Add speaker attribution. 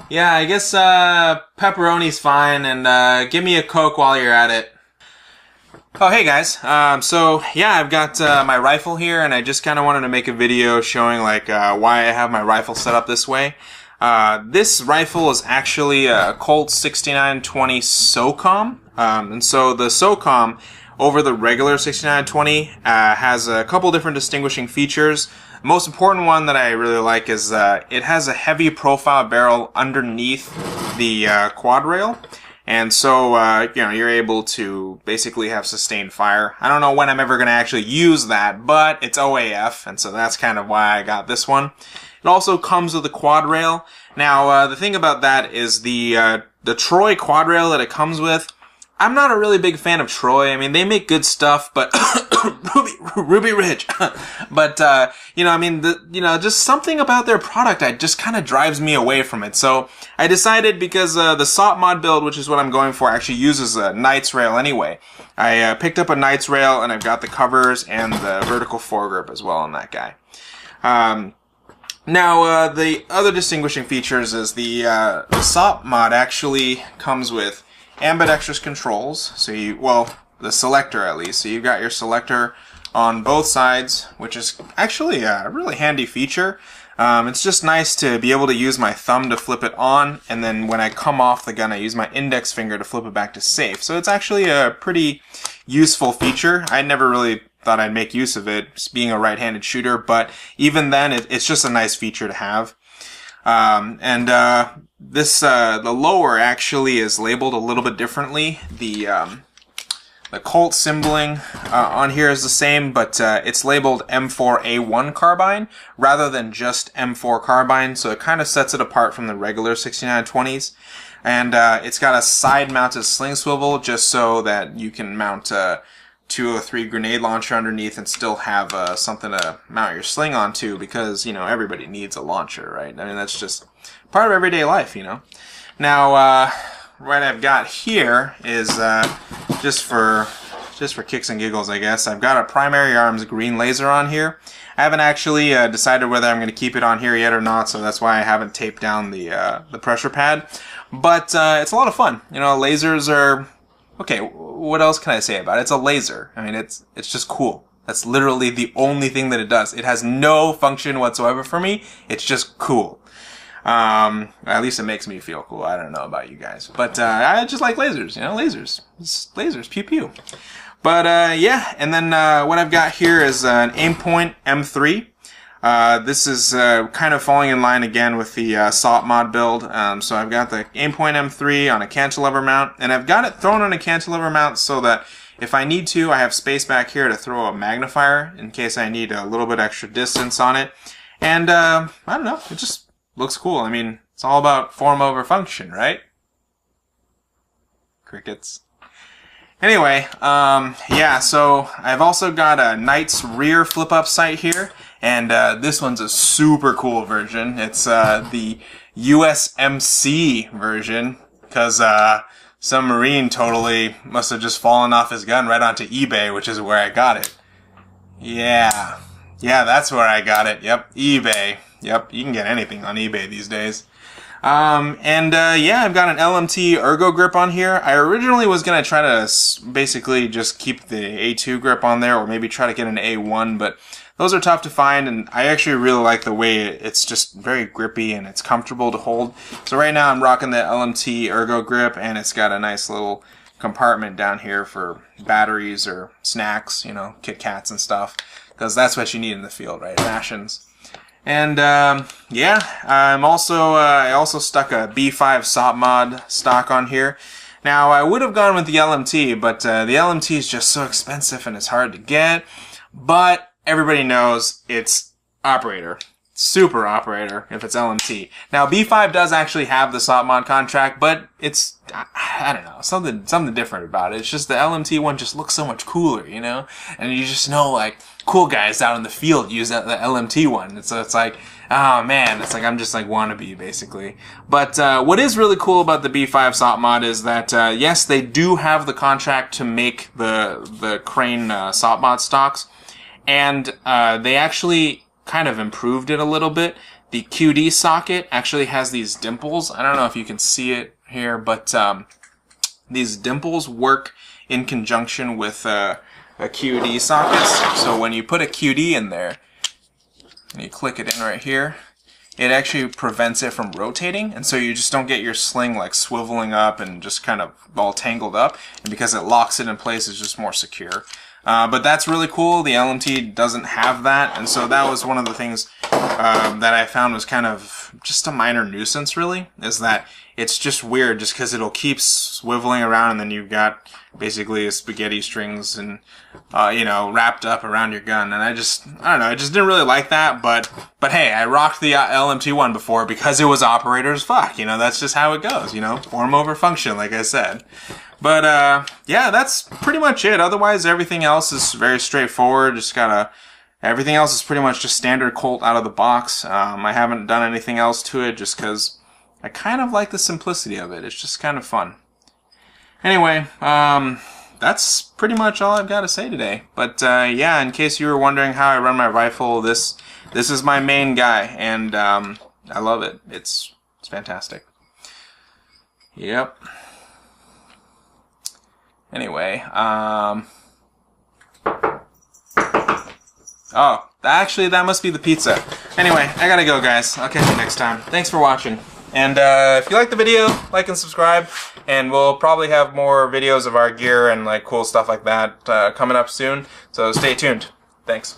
Speaker 1: Yeah, I guess pepperoni's fine, and give me a Coke while you're at it. Oh, hey guys. So yeah, I've got my rifle here, and I just kind of wanted to make a video showing like why I have my rifle set up this way. This rifle is actually a Colt 6920 SOCOM, and so the SOCOM over the regular 6920 has a couple different distinguishing features. The most important one that I really like is it has a heavy profile barrel underneath the quad rail. And so, you're able to basically have sustained fire. I don't know when I'm ever going to actually use that, but it's OAF, and so that's kind of why I got this one. It also comes with a quad rail. Now, the thing about that is the Troy quad rail that it comes with, I'm not a really big fan of Troy. I mean, they make good stuff, but Ruby Ridge. But just something about their product just kind of drives me away from it. So I decided, because the SOP mod build, which is what I'm going for, actually uses a Knights rail anyway. I picked up a Knights rail, and I've got the covers and the vertical foregrip as well on that guy. Now, the other distinguishing features is the SOP mod actually comes with ambidextrous controls. So the selector at least. So you've got your selector on both sides, which is actually a really handy feature. It's just nice to be able to use my thumb to flip it on, and then when I come off the gun, I use my index finger to flip it back to safe. So it's actually a pretty useful feature. I never really thought I'd make use of it, just being a right-handed shooter, but even then, it's just a nice feature to have. The lower actually is labeled a little bit differently. The Colt symboling on here is the same, but it's labeled M4A1 carbine rather than just M4 carbine, so it kind of sets it apart from the regular 6920s. And it's got a side-mounted sling swivel just so that you can mount a 203 grenade launcher underneath and still have something to mount your sling onto, because, everybody needs a launcher, right? I mean, that's just part of everyday life, Now, what I've got here is just for kicks and giggles, I guess. I've got a Primary Arms green laser on here. I haven't actually decided whether I'm going to keep it on here yet or not, so that's why I haven't taped down the pressure pad. But it's a lot of fun. Lasers are okay. What else can I say about it? It's a laser. I mean, it's just cool. That's literally the only thing that it does. It has no function whatsoever for me. It's just cool. At least it makes me feel cool. I don't know about you guys, but I just like lasers. Lasers. It's lasers. Pew pew. But yeah, and then what I've got here is an Aimpoint M3. This is kind of falling in line again with the SOP mod build. So I've got the Aimpoint M3 on a cantilever mount, and I've got it thrown on a cantilever mount so that if I need to, I have space back here to throw a magnifier in case I need a little bit extra distance on it. And I don't know, it just looks cool. I mean, it's all about form over function, right? Crickets. Anyway, yeah, so I've also got a Knights rear flip-up sight here, and this one's a super cool version. It's the USMC version, because some Marine totally must have just fallen off his gun right onto eBay, which is where I got it. Yeah, that's where I got it. Yep, eBay. Yep, you can get anything on eBay these days. Yeah, I've got an LMT ergo grip on here. I originally was going to try to basically just keep the A2 grip on there, or maybe try to get an A1, but those are tough to find, and I actually really like the way it's just very grippy and it's comfortable to hold. So right now I'm rocking the LMT ergo grip, and it's got a nice little compartment down here for batteries or snacks, Kit Kats and stuff, because that's what you need in the field, right? Rations. And yeah, I also stuck a B5 SOP mod stock on here. Now, I would have gone with the LMT, but the LMT is just so expensive and it's hard to get. But everybody knows it's operator. Super operator if it's LMT. Now, B5 does actually have the SOP mod contract, but it's, I don't know, something different about it. It's just the LMT one just looks so much cooler, And you just know, like, cool guys out in the field use the LMT one. So it's like, oh man, it's like I'm just like wannabe basically. But what is really cool about the B5 SOP mod is that yes, they do have the contract to make the Crane SOP mod stocks, and they actually kind of improved it a little bit. The QD socket actually has these dimples. I don't know if you can see it here, but these dimples work in conjunction with a QD sockets. So when you put a QD in there, and you click it in right here, it actually prevents it from rotating, and so you just don't get your sling like swiveling up and just kind of all tangled up. And because it locks it in place, it's just more secure. But that's really cool. The LMT doesn't have that, and so that was one of the things that I found was kind of just a minor nuisance, really, is that it's just weird just because it'll keep swiveling around, and then you've got basically spaghetti strings and you know, wrapped up around your gun. And I don't know, I just didn't really like that. But hey, I rocked the LMT1 before because it was operator as fuck. You know, that's just how it goes. You know, form over function, like I said. But yeah, that's pretty much it. Otherwise, everything else is very straightforward. Everything else is pretty much just standard Colt out of the box. I haven't done anything else to it just because I kind of like the simplicity of it. It's just kind of fun. Anyway, that's pretty much all I've got to say today. But yeah, in case you were wondering how I run my rifle, this is my main guy, and I love it. It's fantastic. Yep. Anyway, oh, actually, that must be the pizza. Anyway, I gotta go, guys. I'll catch you next time. Thanks for watching. And if you like the video, like and subscribe. And we'll probably have more videos of our gear and like cool stuff like that coming up soon. So stay tuned. Thanks.